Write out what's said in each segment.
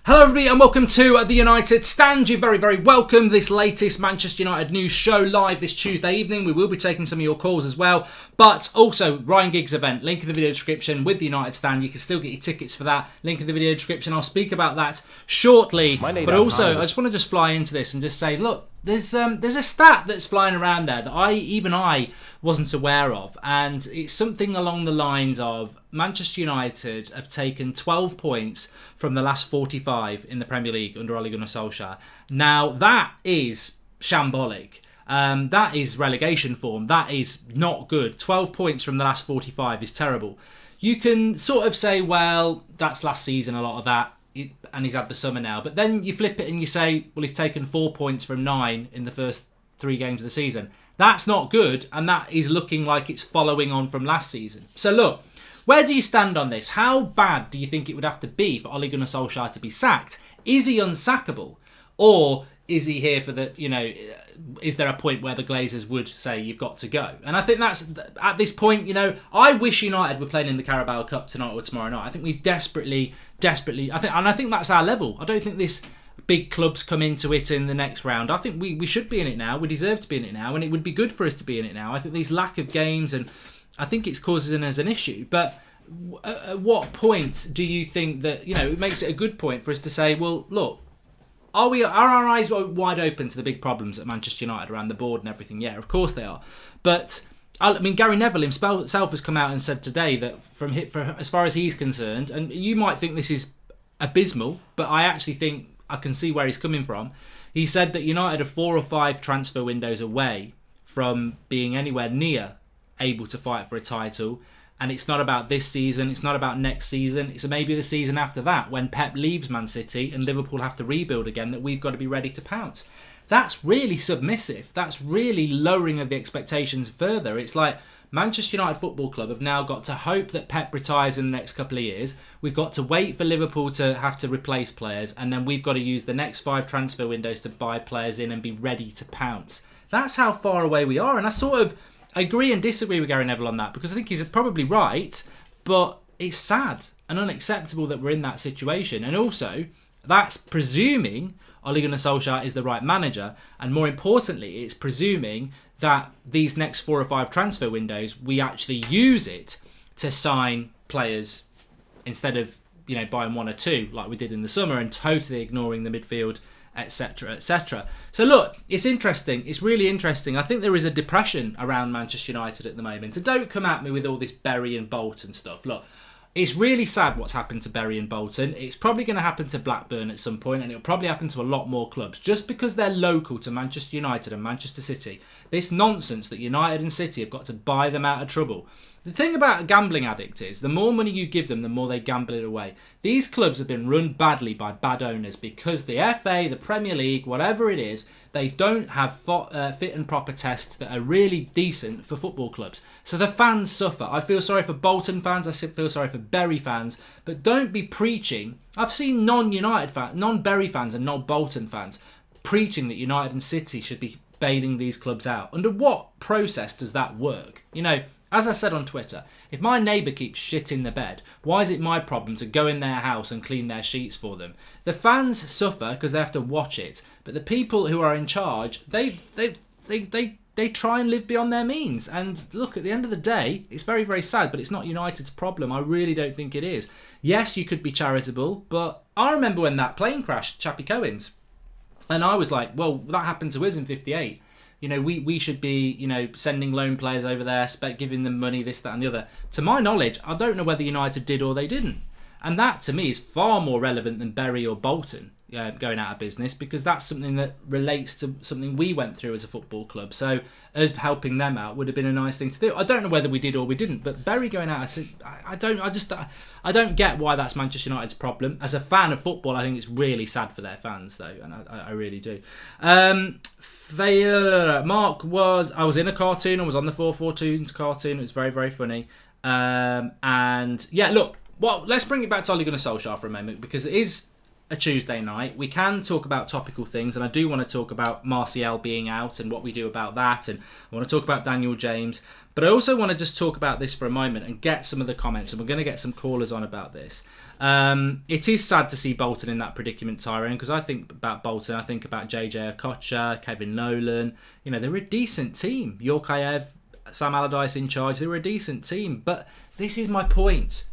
Hello everybody and welcome to the United Stand. You're very, very welcome. This latest Manchester United news show live this Tuesday evening. We will be taking some of your calls as well. But also, Ryan Giggs event, link in the video description with the United Stand. You can still get your tickets for that. Link in the video description. I'll speak about that shortly. But also, I just want to fly into this and just say, look, there's a stat that's flying around there that I wasn't aware of, and it's something along the lines of Manchester United have taken 12 points from the last 45 in the Premier League under Ole Gunnar Solskjaer. Now that is shambolic. That is relegation form. That is not good. 12 points from the last 45 is terrible. You can sort of say, well, that's last season, a lot of that. And he's had the summer now. But then you flip it and you say, well, he's taken 4 points from 9 in the first 3 games of the season. That's not good, and that is looking like it's following on from last season. So look, where do you stand on this? How bad do you think it would have to be for Ole Gunnar Solskjaer to be sacked? Is he unsackable? Or is he here for the, is there a point where the Glazers would say you've got to go? And I think that's, at this point, I wish United were playing in the Carabao Cup tonight or tomorrow night. I think we desperately, I think that's our level. I don't think this big clubs come into it in the next round. I think we should be in it now. We deserve to be in it now, and it would be good for us to be in it now. I think these lack of games, and I think it's causing us an issue. But at what point do you think that, it makes it a good point for us to say, well, look, are our eyes wide open to the big problems at Manchester United around the board and everything? Yeah, of course they are. But I mean, Gary Neville himself has come out and said today that for as far as he's concerned, and you might think this is abysmal, but I actually think I can see where he's coming from. He said that United are 4 or 5 transfer windows away from being anywhere near able to fight for a title. And it's not about this season, it's not about next season, it's maybe the season after that when Pep leaves Man City and Liverpool have to rebuild again, that we've got to be ready to pounce. That's really submissive. That's really lowering of the expectations further. It's like Manchester United Football Club have now got to hope that Pep retires in the next couple of years. We've got to wait for Liverpool to have to replace players, and then we've got to use the next 5 transfer windows to buy players in and be ready to pounce. That's how far away we are, and I agree and disagree with Gary Neville on that, because I think he's probably right, but it's sad and unacceptable that we're in that situation. And also, that's presuming Ole Gunnar Solskjaer is the right manager, and more importantly, it's presuming that these next 4 or 5 transfer windows, we actually use it to sign players instead of buying 1 or 2 like we did in the summer and totally ignoring the midfield, etc, etc. So look, it's interesting. It's really interesting. I think there is a depression around Manchester United at the moment. And don't come at me with all this Bury and Bolton stuff. Look, it's really sad what's happened to Bury and Bolton. It's probably going to happen to Blackburn at some point, and it'll probably happen to a lot more clubs. Just because they're local to Manchester United and Manchester City, this nonsense that United and City have got to buy them out of trouble. The thing about a gambling addict is the more money you give them, the more they gamble it away. These clubs have been run badly by bad owners because the FA, the Premier League, whatever it is, they don't have fit and proper tests that are really decent for football clubs. So the fans suffer. I feel sorry for Bolton fans, I feel sorry for Bury fans, but don't be preaching. I've seen non-United fans, non-Bury fans and non-Bolton fans preaching that United and City should be bailing these clubs out. Under what process does that work? As I said on Twitter, if my neighbour keeps shit in the bed, why is it my problem to go in their house and clean their sheets for them? The fans suffer because they have to watch it, but the people who are in charge, they try and live beyond their means. And look, at the end of the day, it's very, very sad, but it's not United's problem. I really don't think it is. Yes, you could be charitable, but I remember when that plane crashed, Chappie Cohen's, and I was like, well, that happened to us in 58. We should be, sending loan players over there, giving them money, this, that and the other. To my knowledge, I don't know whether United did or they didn't. And that, to me, is far more relevant than Bury or Bolton going out of business, because that's something that relates to something we went through as a football club. So us helping them out would have been a nice thing to do. I don't know whether we did or we didn't, but Bury going out, I don't get why that's Manchester United's problem. As a fan of football, I think it's really sad for their fans, though, and I really do. Mark I was in a cartoon. I was on the 442 cartoon. It was very, very funny. And yeah, look. Well, let's bring it back to Ole Gunnar Solskjaer for a moment, because it is a Tuesday night. We can talk about topical things, and I do want to talk about Martial being out and what we do about that, and I want to talk about Daniel James. But I also want to just talk about this for a moment and get some of the comments, and we're going to get some callers on about this. It is sad to see Bolton in that predicament, Tyrone, because I think about Bolton, I think about JJ Okocha, Kevin Nolan. You know, they're a decent team. Yorkaev, Sam Allardyce in charge, they were a decent team. But this is my point.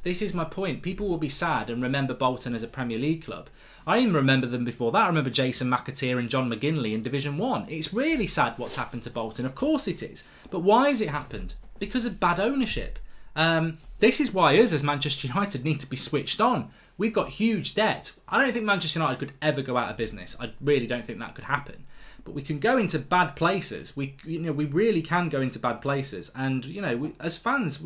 People will be sad and remember Bolton as a Premier League club. I even remember them before that. I remember Jason McAteer and John McGinley in Division 1. It's really sad what's happened to Bolton. Of course it is. But why has it happened? Because of bad ownership. This is why us as Manchester United need to be switched on. We've got huge debt. I don't think Manchester United could ever go out of business. I really don't think that could happen. But we can go into bad places. We really can go into bad places. And as fans,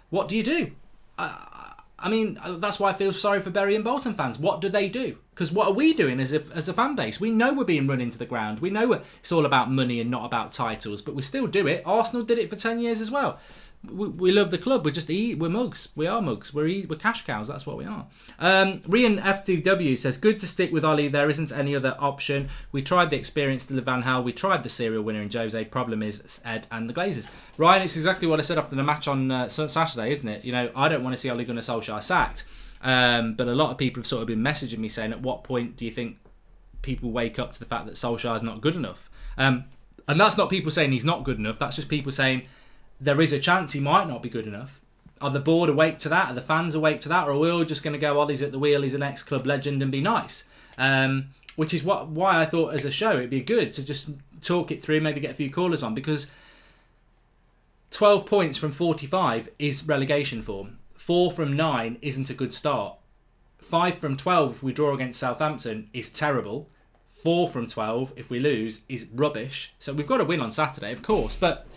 what do you do? I mean, that's why I feel sorry for Bury and Bolton fans. What do they do? Because what are we doing as a fan base? We know we're being run into the ground. We know it's all about money and not about titles, but we still do it. Arsenal did it for 10 years as well. We love the club. We're mugs. We are mugs. We're cash cows. That's what we are. Rian F2W says, good to stick with Ollie. There isn't any other option. We tried the experienced Van Gaal. We tried the serial winner in Jose. Problem is Ed and the Glazers. Ryan, it's exactly what I said after the match on Saturday, isn't it? I don't want to see Ole Gunnar Solskjaer sacked. But a lot of people have sort of been messaging me saying, at what point do you think people wake up to the fact that Solskjaer is not good enough? And that's not people saying he's not good enough. That's just people saying there is a chance he might not be good enough. Are the board awake to that? Are the fans awake to that? Or are we all just going to go, Ollie's at the wheel, he's an ex-club legend and be nice? Which is why I thought as a show it'd be good to just talk it through, maybe get a few callers on, because 12 points from 45 is relegation form. 4 from 9 isn't a good start. 5 from 12 if we draw against Southampton is terrible. 4 from 12 if we lose is rubbish. So we've got to win on Saturday, of course, but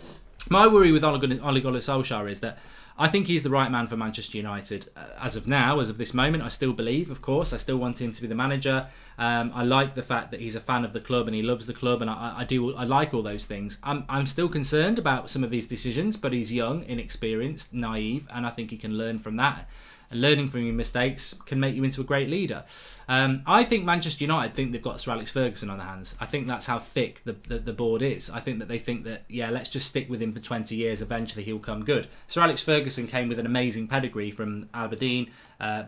my worry with Ole Gunnar Solskjaer is that I think he's the right man for Manchester United. As of now, as of this moment, I still believe, of course. I still want him to be the manager. I like the fact that he's a fan of the club and he loves the club, and I like all those things. I'm still concerned about some of his decisions, but he's young, inexperienced, naive, and I think he can learn from that. And learning from your mistakes can make you into a great leader. I think Manchester United think they've got Sir Alex Ferguson on their hands. I think that's how thick the board is. I think that they think that, let's just stick with him for 20 years. Eventually he'll come good. Sir Alex Ferguson came with an amazing pedigree from Aberdeen,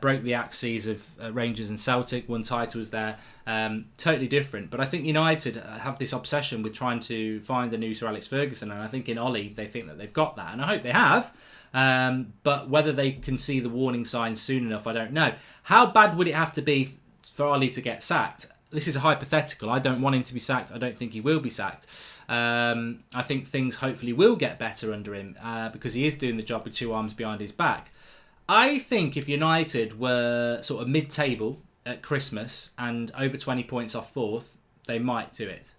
broke the axes of Rangers and Celtic, won titles there. Totally different. But I think United have this obsession with trying to find the new Sir Alex Ferguson, and I think in Ollie they think that they've got that, and I hope they have. But whether they can see the warning signs soon enough, I don't know. How bad would it have to be for Ollie to get sacked? This is a hypothetical. I don't want him to be sacked. I don't think he will be sacked. I think things hopefully will get better under him because he is doing the job with two arms behind his back. I think if United were sort of mid-table at Christmas and over 20 points off fourth, they might do it.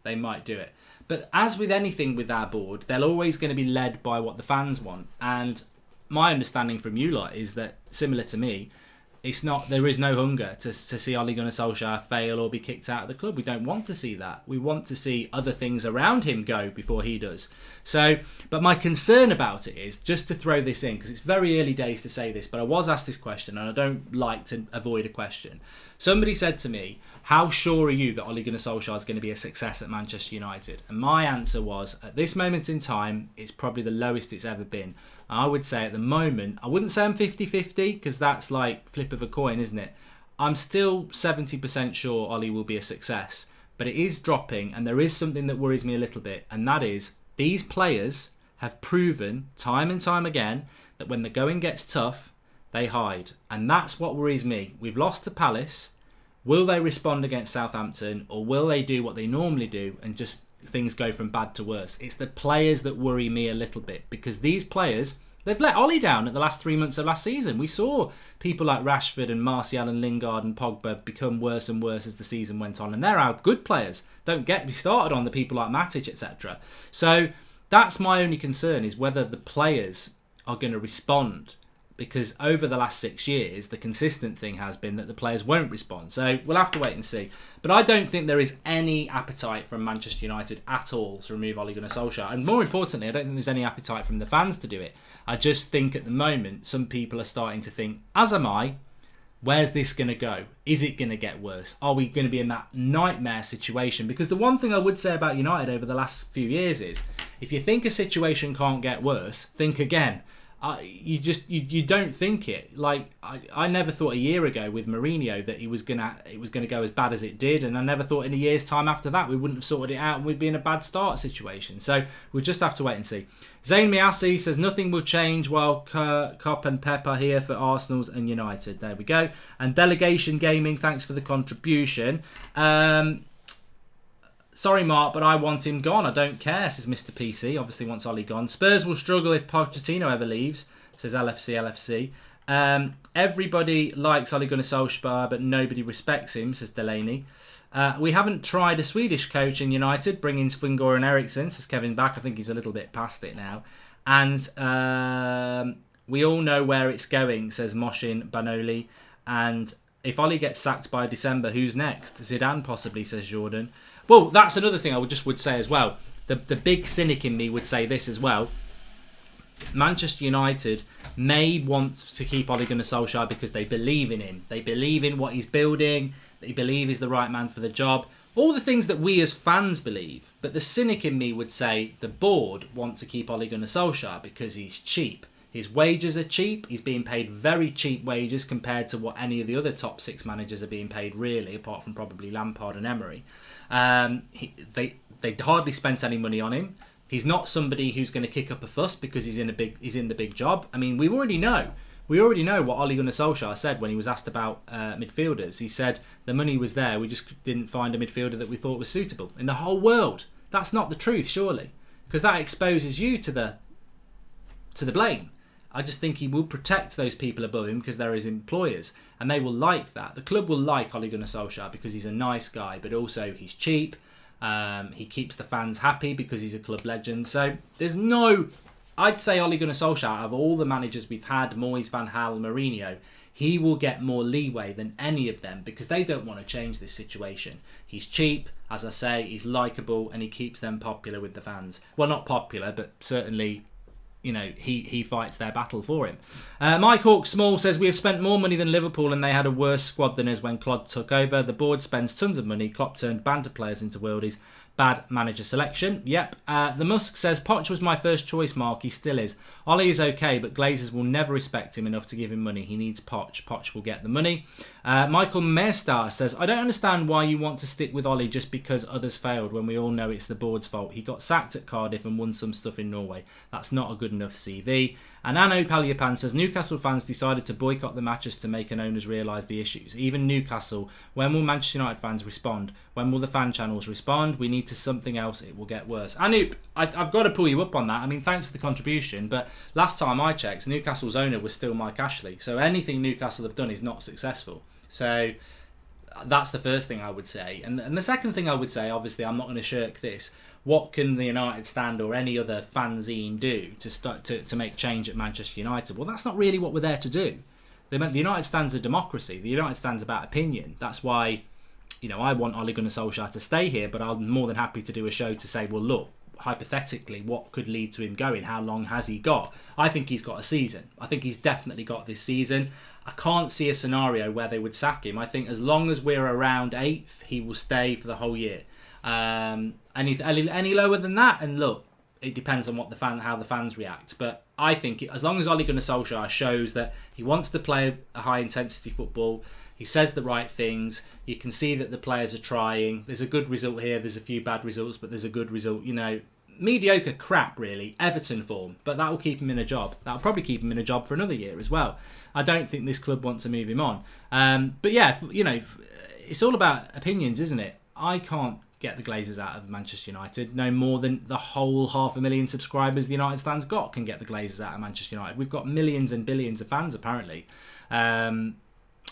But as with anything with our board, they're always going to be led by what the fans want. And my understanding from you lot is that, similar to me, there is no hunger to see Ole Gunnar Solskjaer fail or be kicked out of the club. We don't want to see that. We want to see other things around him go before he does. But my concern about it is, just to throw this in, because it's very early days to say this, but I was asked this question and I don't like to avoid a question. Somebody said to me, how sure are you that Ole Gunnar Solskjaer is going to be a success at Manchester United? And my answer was, at this moment in time, it's probably the lowest it's ever been. I would say at the moment, I wouldn't say I'm 50-50, because that's like flip of a coin, isn't it? I'm still 70% sure Ollie will be a success. But it is dropping, and there is something that worries me a little bit, and that is these players have proven time and time again that when the going gets tough, they hide. And that's what worries me. We've lost to Palace. Will they respond against Southampton, or will they do what they normally do and just things go from bad to worse? It's the players that worry me a little bit, because these players, they've let Ollie down at the last 3 months of last season. We saw people like Rashford and Martial and Lingard and Pogba become worse and worse as the season went on, and they're our good players. Don't get me started on the people like Matic, etc. So that's my only concern, is whether the players are going to respond. Because over the last 6 years, the consistent thing has been that the players won't respond. So we'll have to wait and see. But I don't think there is any appetite from Manchester United at all to remove Ole Gunnar Solskjaer. And more importantly, I don't think there's any appetite from the fans to do it. I just think at the moment, some people are starting to think, as am I, Where's this going to go? Is it going to get worse? Are we going to be in that nightmare situation? Because the one thing I would say about United over the last few years is, if you think a situation can't get worse, think again. You don't think it. Like I never thought a year ago with Mourinho that it was gonna go as bad as it did, and I never thought in a year's time after that we wouldn't have sorted it out and we'd be in a bad start situation. So we'll just have to wait and see. Zayn Miasi says nothing will change while Cop and Pep are here for Arsenal's and United. There we go. And Delegation Gaming, thanks for the contribution. Sorry, Mark, but I want him gone. I don't care, says Mr. PC. Obviously wants Ole gone. Spurs will struggle if Pochettino ever leaves, says LFC. Everybody likes Ole Gunnar Solskjaer, but nobody respects him, says Delaney. We haven't tried a Swedish coach in United, bringing Sven-Göran and Eriksson, says Kevin Back. I think he's a little bit past it now. And we all know where it's going, says Moshin Banoli. And if Ole gets sacked by December, who's next? Zidane possibly, says Jordan. Well, that's another thing I would say as well. The big cynic in me would say this as well. Manchester United may want to keep Ole Gunnar Solskjaer because they believe in him. They believe in what he's building. They believe he's the right man for the job. All the things that we as fans believe. But the cynic in me would say the board want to keep Ole Gunnar Solskjaer because he's cheap. His wages are cheap. He's being paid very cheap wages compared to what any of the other top 6 managers are being paid, really, apart from probably Lampard and Emery. They hardly spent any money on him. He's not somebody who's going to kick up a fuss because he's in the big job. I mean, we already know what Ole Gunnar Solskjaer said when he was asked about midfielders. He said the money was there. We just didn't find a midfielder that we thought was suitable in the whole world. That's not the truth, surely, because that exposes you to the blame. I just think he will protect those people above him because they're his employers, and they will like that. The club will like Ole Gunnar Solskjaer because he's a nice guy, but also he's cheap. He keeps the fans happy because he's a club legend. So I'd say Ole Gunnar Solskjaer, out of all the managers we've had, Moyes, Van Gaal, Mourinho, he will get more leeway than any of them because they don't want to change this situation. He's cheap, as I say, he's likeable, and he keeps them popular with the fans. Well, not popular, but certainly, he fights their battle for him. Mike Hawke Small says, we have spent more money than Liverpool and they had a worse squad than us when Klopp took over. The board spends tons of money. Klopp turned banter players into worldies. Bad manager selection. Yep. The Musk says, Poch was my first choice, Mark. He still is. Ole is okay, but Glazers will never respect him enough to give him money. He needs Poch. Poch will get the money. Michael Mairstar says, I don't understand why you want to stick with Ole just because others failed when we all know it's the board's fault. He got sacked at Cardiff and won some stuff in Norway. That's not a good enough CV. And Anno Palyapan says, Newcastle fans decided to boycott the matches to make an owners realise the issues. Even Newcastle. When will Manchester United fans respond? When will the fan channels respond? We need to something else. It will get worse. Anoop, I've got to pull you up on that. I mean, thanks for the contribution, but last time I checked, Newcastle's owner was still Mike Ashley. So anything Newcastle have done is not successful. So that's the first thing I would say. And the second thing I would say, obviously, I'm not going to shirk this. What can the United Stand or any other fanzine do to make change at Manchester United? Well, that's not really what we're there to do. The United Stand's a democracy. The United Stand's about opinion. That's why, I want Ole Gunnar Solskjaer to stay here, but I'm more than happy to do a show to say, well, look, hypothetically, what could lead to him going? How long has he got? I think he's got a season. I think he's definitely got this season. I can't see a scenario where they would sack him. I think as long as we're around 8th, he will stay for the whole year. Any lower than that, and look, it depends on how the fans react. But I think as long as Ole Gunnar Solskjaer shows that he wants to play a high intensity football, he says the right things, you can see that the players are trying. There's a good result here, there's a few bad results, but there's a good result. Mediocre crap, really, Everton form, but that will keep him in a job. That'll probably keep him in a job for another year as well. I don't think this club wants to move him on. But yeah, it's all about opinions, isn't it? I can't get the Glazers out of Manchester United no more than the whole 500,000 subscribers the United Stand's got can get the Glazers out of Manchester United. We've got millions and billions of fans, apparently.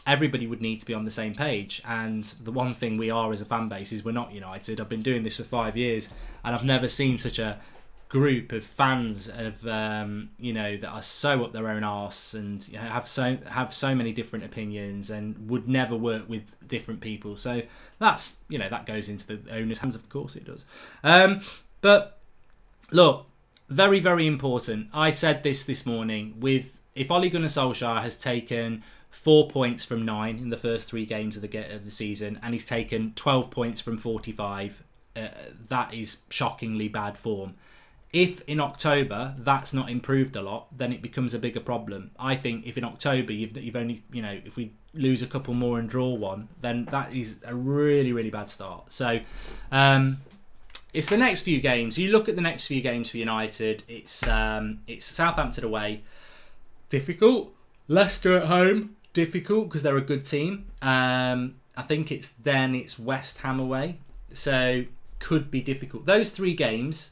Everybody would need to be on the same page, and the one thing we are as a fan base is we're not United. I've been doing this for 5 years and I've never seen such a group of fans of that are so up their own arse and have so many different opinions and would never work with different people. So that's that goes into the owner's hands, of course it does. But look, very, very important. I said this morning, if Ole Gunnar Solskjaer has taken 4 points from 9 in the first 3 games of the season, and he's taken 12 points from 45. That is shockingly bad form. If in October that's not improved a lot, then it becomes a bigger problem. I think if in October you've only, if we lose a couple more and draw one, then that is a really, really bad start. So it's the next few games. You look at the next few games for United. It's Southampton away, difficult. Leicester at home, difficult because they're a good team. I think it's West Ham away, so could be difficult. Those 3 games.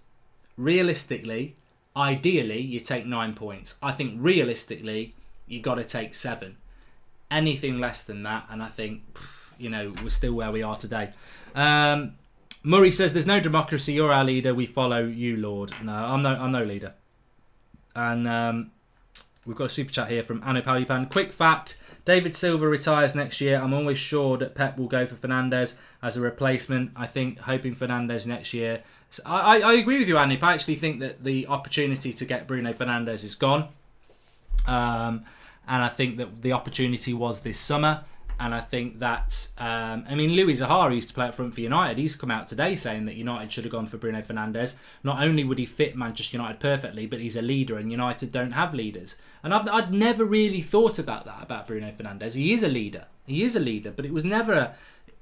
Realistically, ideally, you take 9 points. I think realistically, you got to take 7. Anything less than that, and I think, we're still where we are today. Murray says, "There's no democracy. You're our leader. We follow you, Lord." No, I'm no leader. And we've got a super chat here from Anu Paulipan. Quick fact: David Silva retires next year. I'm always sure that Pep will go for Fernandes as a replacement. I think hoping Fernandes next year. So I agree with you, Andy. I actually think that the opportunity to get Bruno Fernandes is gone. And I think that the opportunity was this summer. And I think that, Louis Zaha used to play up front for United. He's come out today saying that United should have gone for Bruno Fernandes. Not only would he fit Manchester United perfectly, but he's a leader, and United don't have leaders. And I'd never really thought about that, about Bruno Fernandes. He is a leader. But it was never...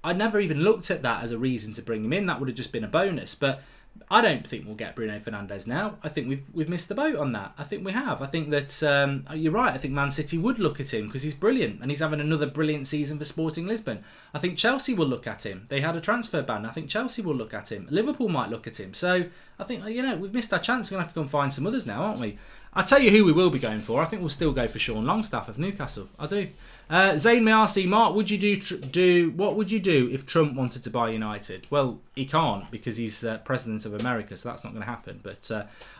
I never even looked at that as a reason to bring him in. That would have just been a bonus. But I don't think we'll get Bruno Fernandes now. I think we've missed the boat on that. I think we have. I think that you're right. I think Man City would look at him because he's brilliant and he's having another brilliant season for Sporting Lisbon. I think Chelsea will look at him. They had a transfer ban. I think Chelsea will look at him. Liverpool might look at him. So I think, we've missed our chance. We're going to have to go and find some others now, aren't we? I'll tell you who we will be going for. I think we'll still go for Sean Longstaff of Newcastle. I do. Zayn Mayasi, Mark, what would you do if Trump wanted to buy United? Well, he can't because he's president of America, so that's not going to happen. But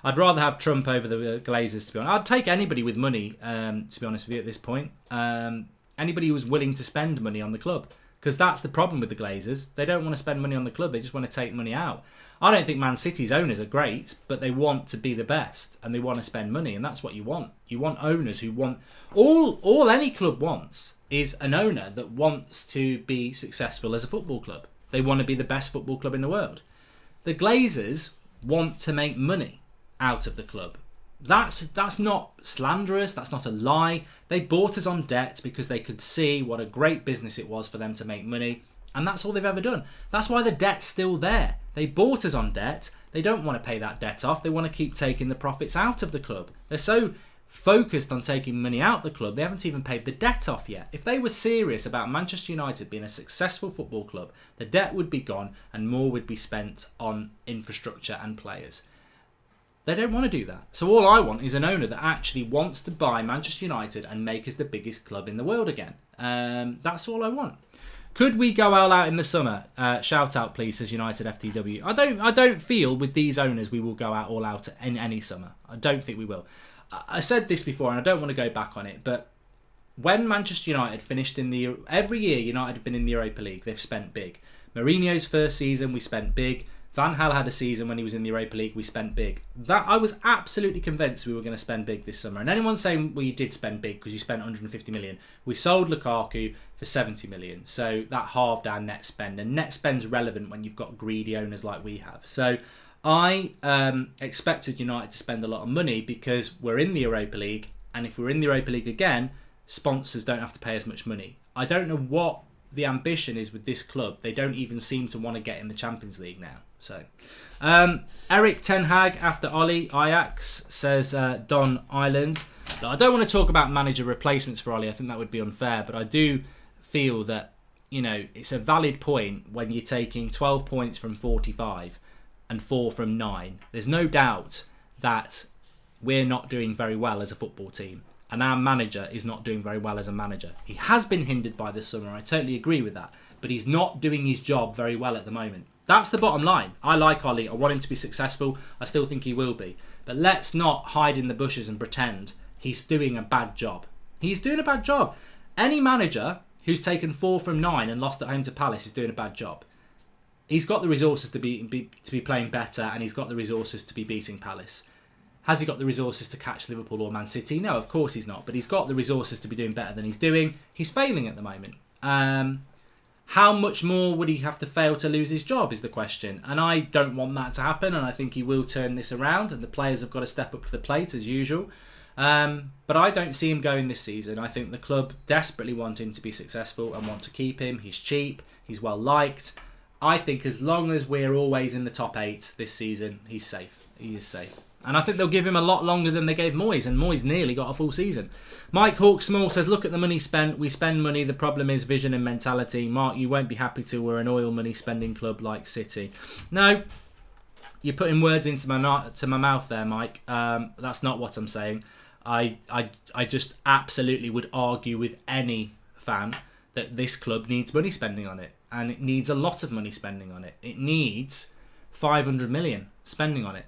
I'd rather have Trump over the Glazers, to be honest. I'd take anybody with money, to be honest with you, at this point. Anybody who was willing to spend money on the club. Because that's the problem with the Glazers. They don't want to spend money on the club. They just want to take money out. I don't think Man City's owners are great, but they want to be the best and they want to spend money, and that's what you want. You want owners who want... All any club wants is an owner that wants to be successful as a football club. They want to be the best football club in the world. The Glazers want to make money out of the club. That's not slanderous. That's not a lie. They bought us on debt because they could see what a great business it was for them to make money. And that's all they've ever done. That's why the debt's still there. They bought us on debt. They don't want to pay that debt off. They want to keep taking the profits out of the club. They're so focused on taking money out of the club, they haven't even paid the debt off yet. If they were serious about Manchester United being a successful football club, the debt would be gone and more would be spent on infrastructure and players. They don't want to do that. So all I want is an owner that actually wants to buy Manchester United and make us the biggest club in the world again. That's all I want. Could we go all out in the summer? Shout out, please, says United FTW. I don't feel with these owners we will go out all out in any summer. I don't think we will. I said this before and I don't want to go back on it, but when Manchester United finished in the... Every year United have been in the Europa League. They've spent big. Mourinho's first season, we spent big. Van Gaal had a season when he was in the Europa League, we spent big. That I was absolutely convinced we were going to spend big this summer. And anyone saying, well, you did spend big because you spent 150 million. We sold Lukaku for 70 million. So that halved our net spend. And net spend's relevant when you've got greedy owners like we have. So I expected United to spend a lot of money because we're in the Europa League. And if we're in the Europa League again, sponsors don't have to pay as much money. I don't know what the ambition is with this club. They don't even seem to want to get in the Champions League now. So, Eric Ten Hag after Ole Ajax, says Don Island. Now, I don't want to talk about manager replacements for Ole. I think that would be unfair, but I do feel that it's a valid point when you're taking 12 points from 45 and 4 from 9. There's no doubt that we're not doing very well as a football team, and our manager is not doing very well as a manager. He has been hindered by this summer. I totally agree with that, but he's not doing his job very well at the moment. That's the bottom line. I like Ole. I want him to be successful. I still think he will be. But let's not hide in the bushes and pretend he's doing a bad job. He's doing a bad job. Any manager who's taken 4 from 9 and lost at home to Palace is doing a bad job. He's got the resources to be playing better, and he's got the resources to be beating Palace. Has he got the resources to catch Liverpool or Man City? No, of course he's not. But he's got the resources to be doing better than he's doing. He's failing at the moment. How much more would he have to fail to lose his job is the question. And I don't want that to happen. And I think he will turn this around. And the players have got to step up to the plate as usual. But I don't see him going this season. I think the club desperately want him to be successful and want to keep him. He's cheap. He's well liked. I think as long as we're always in the top 8 this season, he's safe. He is safe. And I think they'll give him a lot longer than they gave Moyes, and Moyes nearly got a full season. Mike Hawksmall says, look at the money spent. We spend money. The problem is vision and mentality. Mark, you won't be happy till we're an oil money spending club like City. No, you're putting words into my mouth there, Mike. That's not what I'm saying. I just absolutely would argue with any fan that this club needs money spending on it. And it needs a lot of money spending on it. It needs 500 million spending on it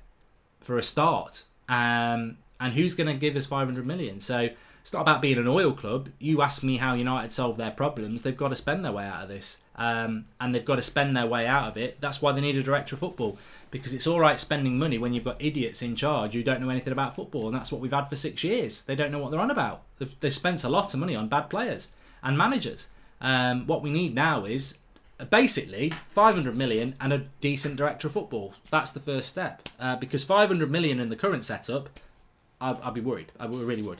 for a start. And who's going to give us 500 million? So it's not about being an oil club. You ask me how United solve their problems. They've got to spend their way out of this. And they've got to spend their way out of it. That's why they need a director of football. Because it's all right spending money when you've got idiots in charge who don't know anything about football. And that's what we've had for 6 years. They don't know what they're on about. They've spent a lot of money on bad players and managers. What we need now is basically 500 million and a decent director of football. That's the first step. Because 500 million in the current setup, I'd be worried. I really would.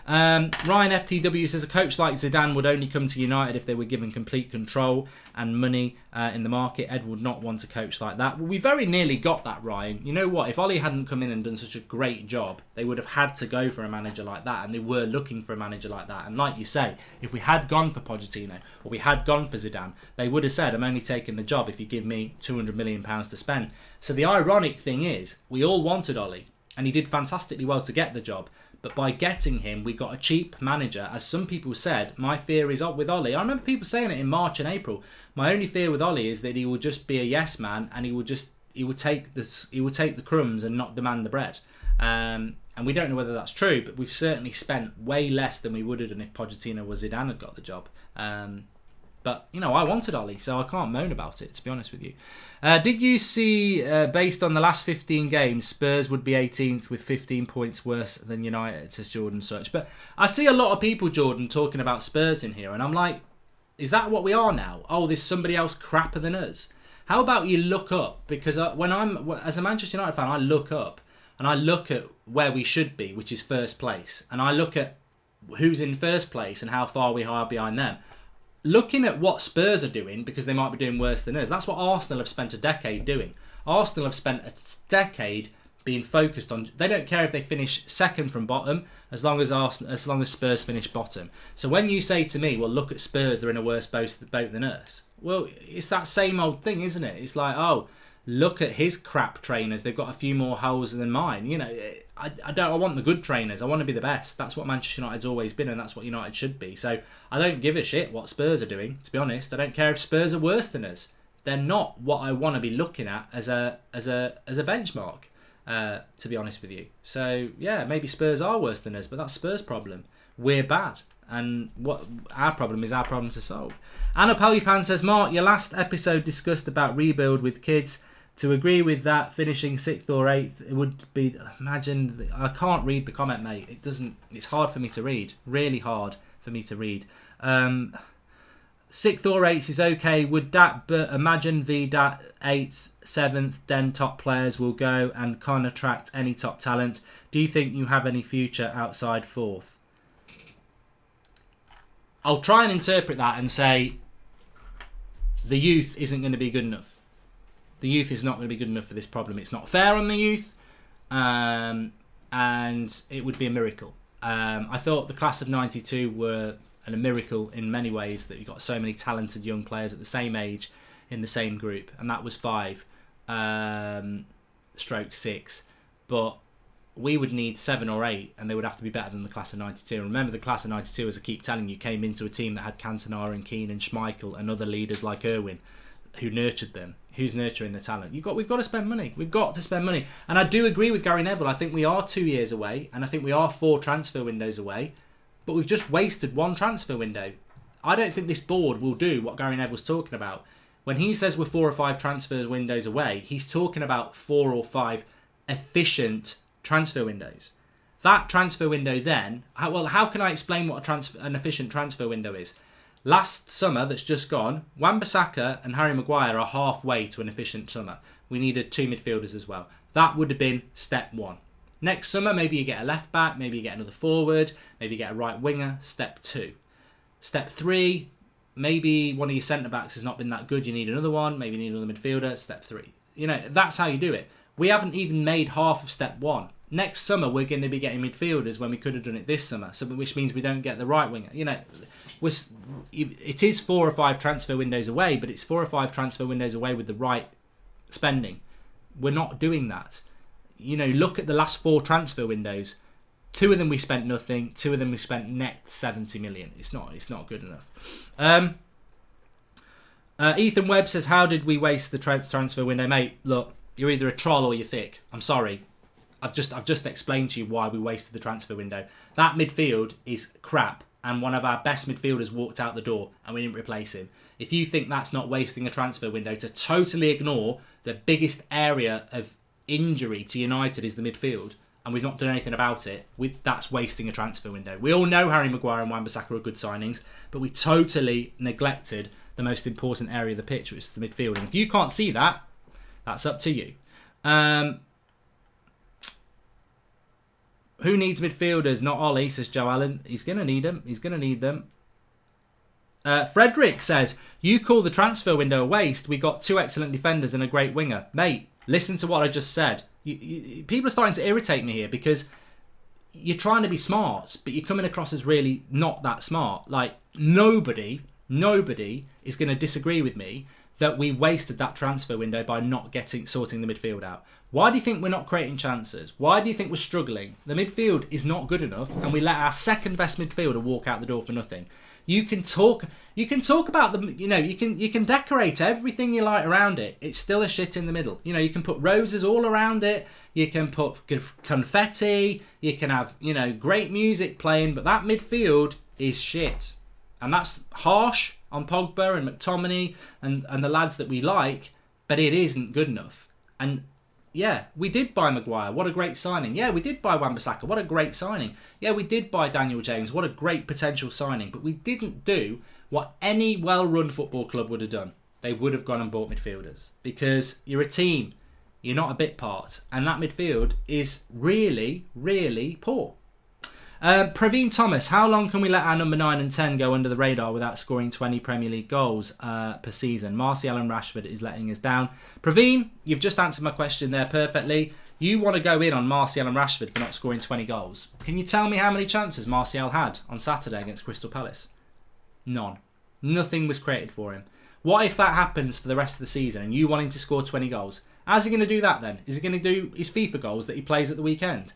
Ryan FTW says a coach like Zidane would only come to United if they were given complete control and money in the market. Ed would not want a coach like that. Well, we very nearly got that, Ryan. You know what? If Ole hadn't come in and done such a great job, they would have had to go for a manager like that, and they were looking for a manager like that. And like you say, if we had gone for Pochettino or we had gone for Zidane, they would have said, I'm only taking the job if you give me £200 million to spend. So the ironic thing is, we all wanted Ole, and he did fantastically well to get the job. But by getting him, we got a cheap manager. As some people said, my fear is with Ole. I remember people saying it in March and April. My only fear with Ole is that he will just be a yes man, and he will take the crumbs and not demand the bread. And we don't know whether that's true, but we've certainly spent way less than we would have done if Pochettino or Zidane had got the job. But, you know, I wanted Ole, so I can't moan about it, to be honest with you. Did you see, based on the last 15 games, Spurs would be 18th with 15 points worse than United, says Jordan Such. But I see a lot of people, Jordan, talking about Spurs in here, and I'm like, is that what we are now? Oh, there's somebody else crapper than us. How about you look up? Because as a Manchester United fan, I look up, and I look at where we should be, which is first place. And I look at who's in first place and how far we are behind them. Looking at what Spurs are doing, because they might be doing worse than us, that's what Arsenal have spent a decade doing. Arsenal have spent a decade being focused on. They don't care if they finish second from bottom, as long as Spurs finish bottom. So when you say to me, "Well, look at Spurs, they're in a worse boat than us," well, it's that same old thing, isn't it? It's like, oh, look at his crap trainers. They've got a few more holes than mine. You know, I want the good trainers. I want to be the best. That's what Manchester United's always been, and that's what United should be. So I don't give a shit what Spurs are doing, to be honest. I don't care if Spurs are worse than us. They're not what I want to be looking at as a benchmark, to be honest with you. So yeah, maybe Spurs are worse than us, but that's Spurs' problem. We're bad. And what our problem is our problem to solve. Anna Palipan says, Mark, your last episode discussed about rebuild with kids. To agree with that, finishing 6th or 8th, it would be, imagine, I can't read the comment, mate. It's hard for me to read. Really hard for me to read. 6th or 8th is okay. Would that, but imagine that 8th, 7th, then top players will go and can't attract any top talent. Do you think you have any future outside 4th? I'll try and interpret that and say the youth isn't going to be good enough. The youth is not going to be good enough for this problem. It's not fair on the youth, and it would be a miracle. I thought the class of 92 were a miracle in many ways, that you got so many talented young players at the same age in the same group, and that was 5 stroke 6. But we would need 7 or 8, and they would have to be better than the class of 92. And remember, the class of 92, as I keep telling you, came into a team that had Cantona and Keane and Schmeichel and other leaders like Irwin, who nurtured them. Who's nurturing the talent? We've got to spend money. We've got to spend money. And I do agree with Gary Neville. I think we are 2 years away, and I think we are 4 transfer windows away. But we've just wasted 1 transfer window. I don't think this board will do what Gary Neville's talking about. When he says we're 4 or 5 transfer windows away, he's talking about 4 or 5 efficient transfer windows. That transfer window then, how can I explain what an efficient transfer window is? Last summer that's just gone, Wan-Bissaka and Harry Maguire are halfway to an efficient summer. We needed 2 midfielders as well. That would have been step 1. Next summer, maybe you get a left back, maybe you get another forward, maybe you get a right winger, step 2. Step 3, maybe one of your centre-backs has not been that good, you need another one, maybe you need another midfielder, step 3. You know, that's how you do it. We haven't even made half of step 1. Next summer, we're going to be getting midfielders when we could have done it this summer, so which means we don't get the right winger. You know, it is 4 or 5 transfer windows away, but it's 4 or 5 transfer windows away with the right spending. We're not doing that. You know, look at the last 4 transfer windows. 2 of them we spent nothing. 2 of them we spent net 70 million. It's not good enough. Ethan Webb says, how did we waste the transfer window? Mate, look, you're either a troll or you're thick. I'm sorry. I've just explained to you why we wasted the transfer window. That midfield is crap, and one of our best midfielders walked out the door and we didn't replace him. If you think that's not wasting a transfer window, to totally ignore the biggest area of injury to United is the midfield, and we've not done anything about it, that's wasting a transfer window. We all know Harry Maguire and Wan-Bissaka are good signings, but we totally neglected the most important area of the pitch, which is the midfield. And if you can't see that, that's up to you. Who needs midfielders? Not Ollie, says Joe Allen. He's going to need them. He's going to need them. Frederick says, you call the transfer window a waste. We got 2 excellent defenders and a great winger. Mate, listen to what I just said. People are starting to irritate me here because you're trying to be smart, but you're coming across as really not that smart. Like, nobody is going to disagree with me that we wasted that transfer window by not sorting the midfield out. Why do you think we're not creating chances? Why do you think we're struggling? The midfield is not good enough, and we let our second best midfielder walk out the door for nothing. You can talk about them, you know, you can decorate everything you like around it. It's still a shit in the middle. You know, you can put roses all around it, you can put confetti, you can have, you know, great music playing, but that midfield is shit. And that's harsh on Pogba and McTominay and the lads that we like, but it isn't good enough. And yeah, we did buy Maguire. What a great signing. Yeah, we did buy Wan-Bissaka. What a great signing. Yeah, we did buy Daniel James. What a great potential signing. But we didn't do what any well-run football club would have done. They would have gone and bought midfielders. Because you're a team. You're not a bit part. And that midfield is really, really poor. Praveen Thomas, how long can we let our number 9 and 10 go under the radar without scoring 20 Premier League goals per season? Martial and Rashford is letting us down. Praveen, you've just answered my question there perfectly. You want to go in on Martial and Rashford for not scoring 20 goals. Can you tell me how many chances Martial had on Saturday against Crystal Palace? None. Nothing was created for him. What if that happens for the rest of the season and you want him to score 20 goals? How's he going to do that then? Is he going to do his FIFA goals that he plays at the weekend?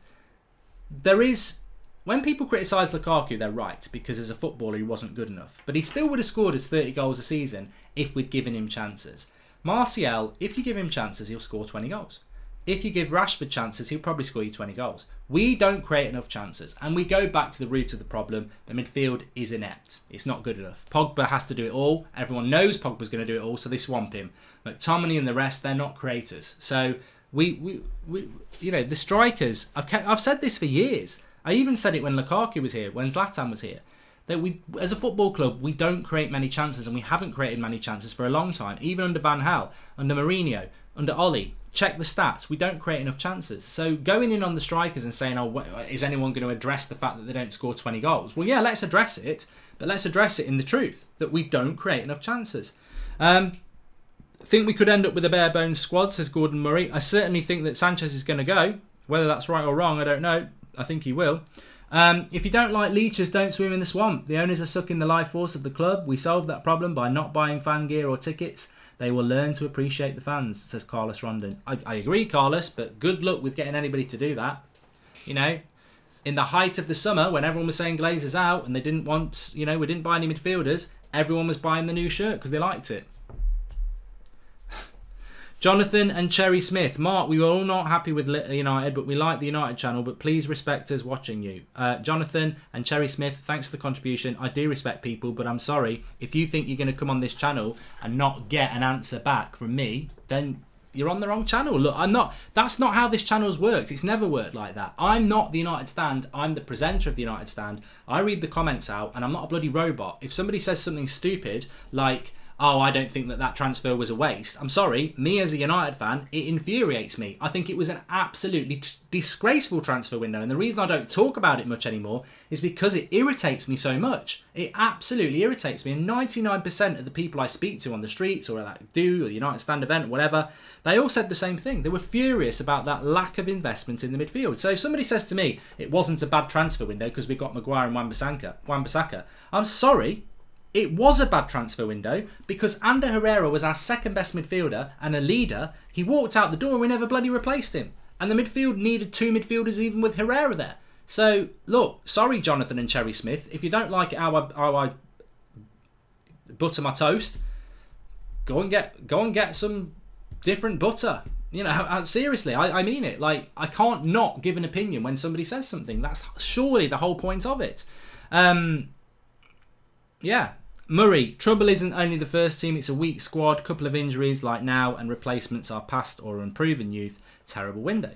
When people criticise Lukaku, they're right, because as a footballer he wasn't good enough. But he still would have scored his 30 goals a season if we'd given him chances. Martial, if you give him chances, he'll score 20 goals. If you give Rashford chances, he'll probably score you 20 goals. We don't create enough chances. And we go back to the root of the problem. The midfield is inept. It's not good enough. Pogba has to do it all. Everyone knows Pogba's going to do it all, so they swamp him. McTominay and the rest, they're not creators. So, we you know, the strikers, I've said this for years. I even said it when Lukaku was here, when Zlatan was here, that we, as a football club, we don't create many chances, and we haven't created many chances for a long time. Even under Van Gaal, under Mourinho, under Ole, check the stats. We don't create enough chances. So going in on the strikers and saying, oh, is anyone going to address the fact that they don't score 20 goals? Well, yeah, let's address it, but let's address it in the truth, that we don't create enough chances. Think we could end up with a bare bones squad, says Gordon Murray. I certainly think that Sanchez is going to go. Whether that's right or wrong, I don't know. I think he will. If you don't like leeches, don't swim in the swamp. The owners are sucking the life force of the club. We solved that problem by not buying fan gear or tickets. They will learn to appreciate the fans, says Carlos Rondon. I agree, Carlos, but good luck with getting anybody to do that. You know, in the height of the summer, when everyone was saying Glazer's out and they didn't want, you know, we didn't buy any midfielders, everyone was buying the new shirt because they liked it. Jonathan and Cherry Smith. Mark, we were all not happy with United, but we like the United channel, but please respect us watching you. Jonathan and Cherry Smith, thanks for the contribution. I do respect people, but I'm sorry. If you think you're going to come on this channel and not get an answer back from me, then you're on the wrong channel. Look, that's not how this channel's worked. It's never worked like that. I'm not the United Stand. I'm the presenter of the United Stand. I read the comments out, and I'm not a bloody robot. If somebody says something stupid, like, oh, I don't think that transfer was a waste. I'm sorry, me as a United fan, it infuriates me. I think it was an absolutely disgraceful transfer window. And the reason I don't talk about it much anymore is because it irritates me so much. It absolutely irritates me. And 99% of the people I speak to on the streets or at the United Stand event, or whatever, they all said the same thing. They were furious about that lack of investment in the midfield. So if somebody says to me, it wasn't a bad transfer window because we got Maguire and Wan-Bissaka, I'm sorry. It was a bad transfer window because Ander Herrera was our second best midfielder and a leader. He walked out the door and we never bloody replaced him. And the midfield needed 2 midfielders even with Herrera there. So, look, sorry, Jonathan and Cherry Smith. If you don't like how I butter my toast, go and get some different butter. You know, seriously, I mean it. Like, I can't not give an opinion when somebody says something. That's surely the whole point of it. Yeah. Murray, trouble isn't only the first team, it's a weak squad, couple of injuries like now, and replacements are past or unproven youth. Terrible window.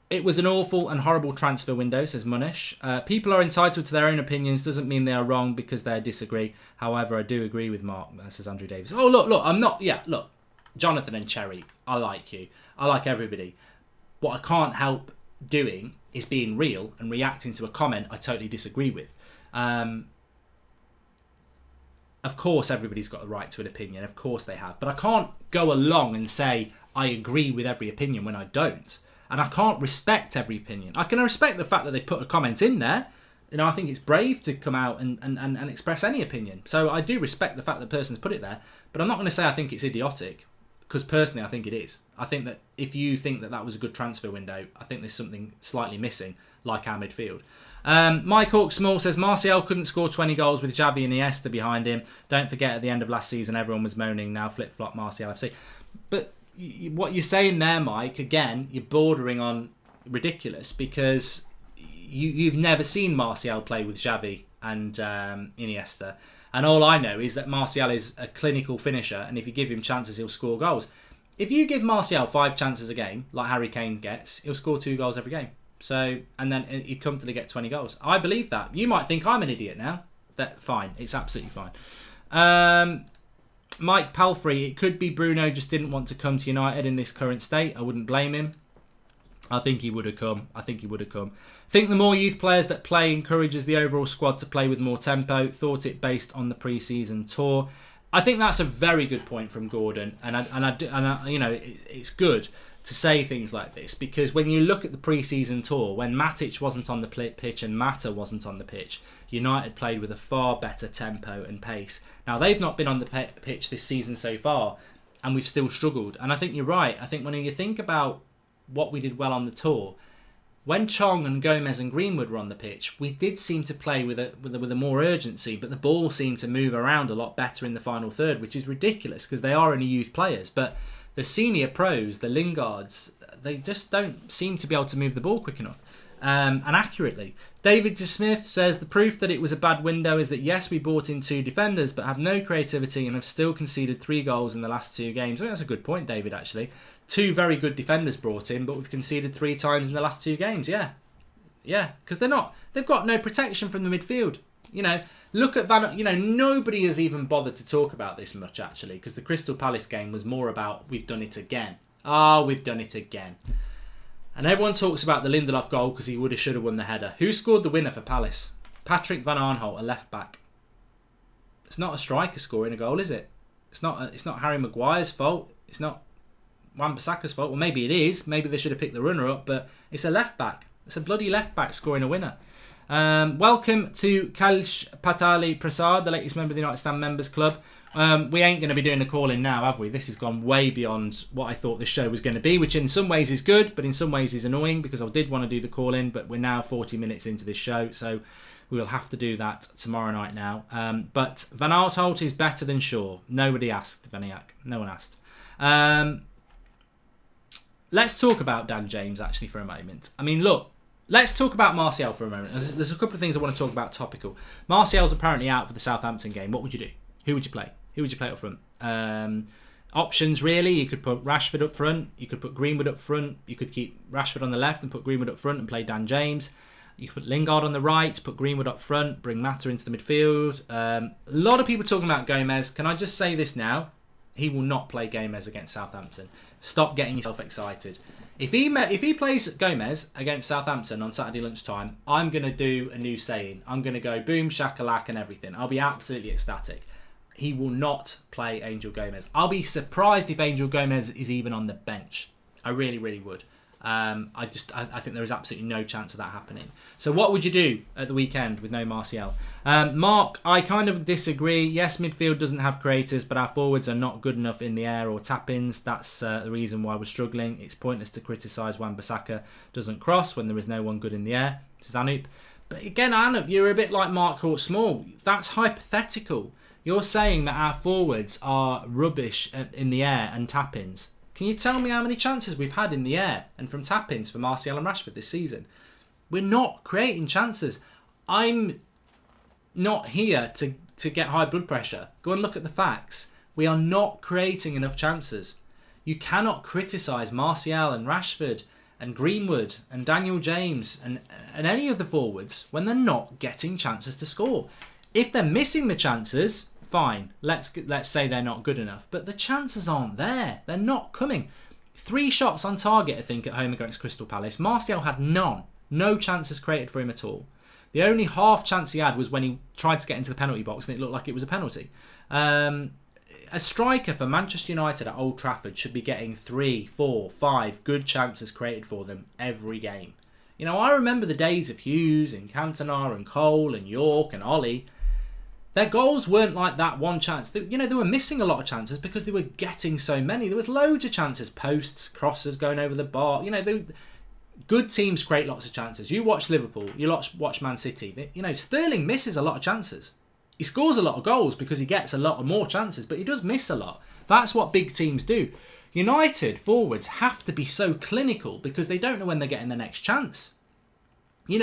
It was an awful and horrible transfer window, says Munish. People are entitled to their own opinions, doesn't mean they are wrong because they disagree. However, I do agree with Mark, says Andrew Davis. Oh, look, I'm not, look, Jonathan and Cherry, I like you. I like everybody. What I can't help doing is being real and reacting to a comment I totally disagree with. Of course, everybody's got the right to an opinion. Of course they have. But I can't go along and say I agree with every opinion when I don't. And I can't respect every opinion. I can respect the fact that they put a comment in there. You know, I think it's brave to come out and express any opinion. So I do respect the fact that the person's put it there. But I'm not going to say I think it's idiotic. Because personally, I think it is. I think that if you think that was a good transfer window, I think there's something slightly missing, like our midfield. Mike Hawk Small says, Martial couldn't score 20 goals with Xavi and Iniesta behind him. Don't forget, at the end of last season, everyone was moaning, now flip-flop Martial FC. But what you're saying there, Mike, again, you're bordering on ridiculous because you've never seen Martial play with Xavi and Iniesta. And all I know is that Martial is a clinical finisher, and if you give him chances, he'll score goals. If you give Martial 5 chances a game, like Harry Kane gets, he'll score 2 goals every game. So, and then he'd comfortably get 20 goals. I believe that. You might think I'm an idiot now. Fine. It's absolutely fine. Mike Palfrey, it could be Bruno just didn't want to come to United in this current state. I wouldn't blame him. I think he would have come. I think the more youth players that play encourages the overall squad to play with more tempo. Thought it based on the pre-season tour. I think that's a very good point from Gordon, and I you know, it's good to say things like this because when you look at the pre-season tour, when Matic wasn't on the pitch and Mata wasn't on the pitch, United played with a far better tempo and pace. Now they've not been on the pitch this season so far, and we've still struggled. And I think you're right. I think when you think about what we did well on the tour, when Chong and Gomez and Greenwood were on the pitch, we did seem to play with a more urgency, but the ball seemed to move around a lot better in the final third, which is ridiculous because they are only youth players. But the senior pros, the Lingards, they just don't seem to be able to move the ball quick enough and accurately. David Smith says the proof that it was a bad window is that yes, we bought in 2 defenders but have no creativity and have still conceded 3 goals in the last 2 games. I think that's a good point, David, actually. 2 very good defenders brought in, but we've conceded 3 times in the last 2 games. Yeah, because they've got no protection from the midfield. You know, look at nobody has even bothered to talk about this much, actually, because the Crystal Palace game was more about we've done it again. We've done it again. And everyone talks about the Lindelof goal because he should have won the header. Who scored the winner for Palace? Patrick Van Aanholt, a left back. It's not a striker scoring a goal, is it? It's not Harry Maguire's fault. It's not Wan-Bissaka's fault. Well, maybe it is. Maybe they should have picked the runner up, but it's a left back. It's a bloody left back scoring a winner. Welcome to Kailash Patali Prasad, the latest member of the United Stand Members Club. We ain't going to be doing the call-in now, have we? This has gone way beyond what I thought this show was going to be, which in some ways is good, but in some ways is annoying because I did want to do the call-in, but we're now 40 minutes into this show, so we will have to do that tomorrow night now. But Van Aanholt is better than Shaw. Nobody asked, Vaniak. No one asked. Let's talk about Dan James, actually, for a moment. I mean, look, let's talk about Martial for a moment. There's a couple of things I want to talk about topical. Martial's apparently out for the Southampton game. What would you do? Who would you play? Who would you play up front? Options really, you could put Rashford up front, you could put Greenwood up front, you could keep Rashford on the left and put Greenwood up front and play Dan James. You could put Lingard on the right, put Greenwood up front, bring Mata into the midfield. A lot of people talking about Gomez. Can I just say this now? He will not play Gomez against Southampton. Stop getting yourself excited. If he plays Gomez against Southampton on Saturday lunchtime, I'm going to do a new saying. I'm going to go boom, shakalak and everything. I'll be absolutely ecstatic. He will not play Angel Gomez. I'll be surprised if Angel Gomez is even on the bench. I really, really would. I think there is absolutely no chance of that happening. So what would you do at the weekend with no Martial? Mark, I kind of disagree. Yes, midfield doesn't have creators, but our forwards are not good enough in the air or tap-ins. That's the reason why we're struggling. It's pointless to criticise Wan-Bissaka doesn't cross when there is no one good in the air. This is Anup. But again, Anup, you're a bit like Mark Hort Small. That's hypothetical. You're saying that our forwards are rubbish in the air and tap-ins. Can you tell me how many chances we've had in the air and from tap-ins for Martial and Rashford this season? We're not creating chances. I'm not here to get high blood pressure. Go and look at the facts. We are not creating enough chances. You cannot criticise Martial and Rashford and Greenwood and Daniel James and any of the forwards when they're not getting chances to score. If they're missing the chances, fine. Let's say they're not good enough. But the chances aren't there. They're not coming. 3 shots on target, I think, at home against Crystal Palace. Martial had none. No chances created for him at all. The only half chance he had was when he tried to get into the penalty box and it looked like it was a penalty. A striker for Manchester United at Old Trafford should be getting 3, 4, 5 good chances created for them every game. You know, I remember the days of Hughes and Cantona and Cole and York and Ollie. Their goals weren't like that one chance. They were missing a lot of chances because they were getting so many. There was loads of chances, posts, crosses going over the bar. Good teams create lots of chances. You watch Liverpool, you watch Man City. Sterling misses a lot of chances. He scores a lot of goals because he gets a lot of more chances, but he does miss a lot. That's what big teams do. United forwards have to be so clinical because they don't know when they're getting the next chance. They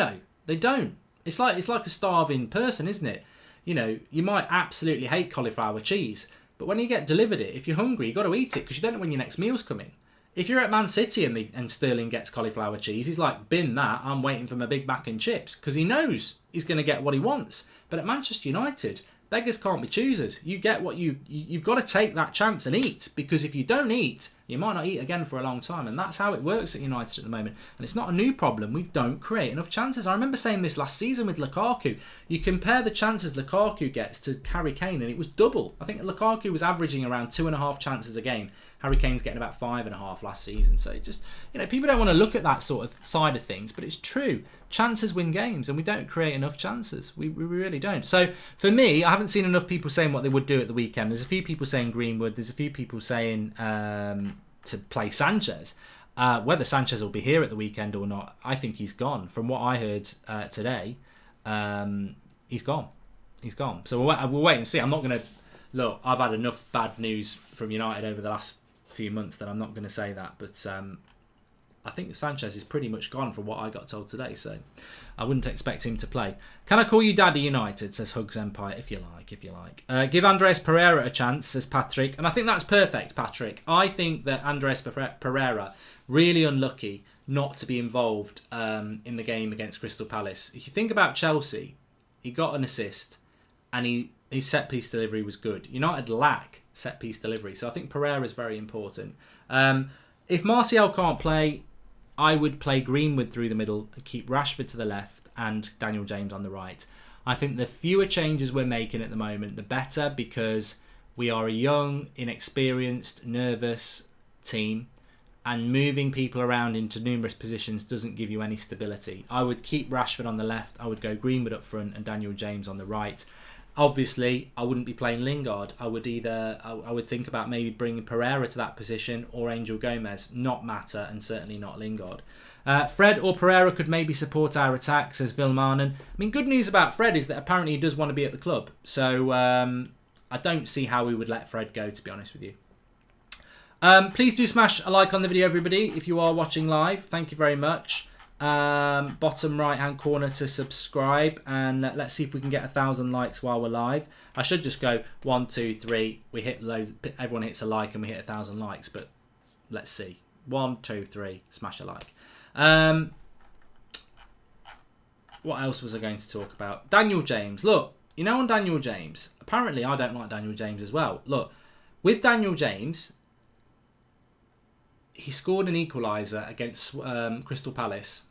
don't. It's like a starving person, isn't it? You might absolutely hate cauliflower cheese, but when you get delivered it, if you're hungry, you've got to eat it because you don't know when your next meal's coming. If you're at Man City and Sterling gets cauliflower cheese, he's like, bin that, I'm waiting for my big mac and chips, because he knows he's going to get what he wants. But at Manchester United, beggars can't be choosers. You get what you've got to take that chance and eat, because if you don't eat, you might not eat again for a long time, and that's how it works at United at the moment. And it's not a new problem. We don't create enough chances. I remember saying this last season with Lukaku. You compare the chances Lukaku gets to Harry Kane, and it was double. I think Lukaku was averaging around 2.5 chances a game. Harry Kane's getting about 5.5 last season. So just, people don't want to look at that sort of side of things, but it's true. Chances win games, and we don't create enough chances. We really don't. So for me, I haven't seen enough people saying what they would do at the weekend. There's a few people saying Greenwood. There's a few people saying to play Sanchez. Whether Sanchez will be here at the weekend or not, I think he's gone. From what I heard today, he's gone. He's gone. So we'll wait and see. I'm not going to... Look, I've had enough bad news from United over the last few months that I'm not going to say that. But I think Sanchez is pretty much gone from what I got told today. So I wouldn't expect him to play. Can I call you Daddy United, says Hugs Empire, if you like. Give Andres Pereira a chance, says Patrick. And I think that's perfect, Patrick. I think that Andres Pereira, really unlucky not to be involved in the game against Crystal Palace. If you think about Chelsea, he got an assist and his set-piece delivery was good. United lack set-piece delivery. So I think Pereira is very important. If Martial can't play, I would play Greenwood through the middle and keep Rashford to the left and Daniel James on the right. I think the fewer changes we're making at the moment, the better, because we are a young, inexperienced, nervous team, and moving people around into numerous positions doesn't give you any stability. I would keep Rashford on the left, I would go Greenwood up front and Daniel James on the right. Obviously, I wouldn't be playing Lingard. I would think about maybe bringing Pereira to that position or Angel Gomez, not Mata and certainly not Lingard. Fred or Pereira could maybe support our attack, says Vilmanen. I mean, good news about Fred is that apparently he does want to be at the club. So I don't see how we would let Fred go, to be honest with you. Please do smash a like on the video, everybody, if you are watching live. Thank you very much. bottom right hand corner to subscribe, and let's see if we can get 1,000 likes while we're live. I should just go 1, 2, 3. We hit loads. Everyone hits a like, and we hit 1,000 likes. But let's see. 1, 2, 3. Smash a like. What else was I going to talk about? Daniel James. Look, you know, on Daniel James. Apparently, I don't like Daniel James as well. Look, with Daniel James, he scored an equaliser against Crystal Palace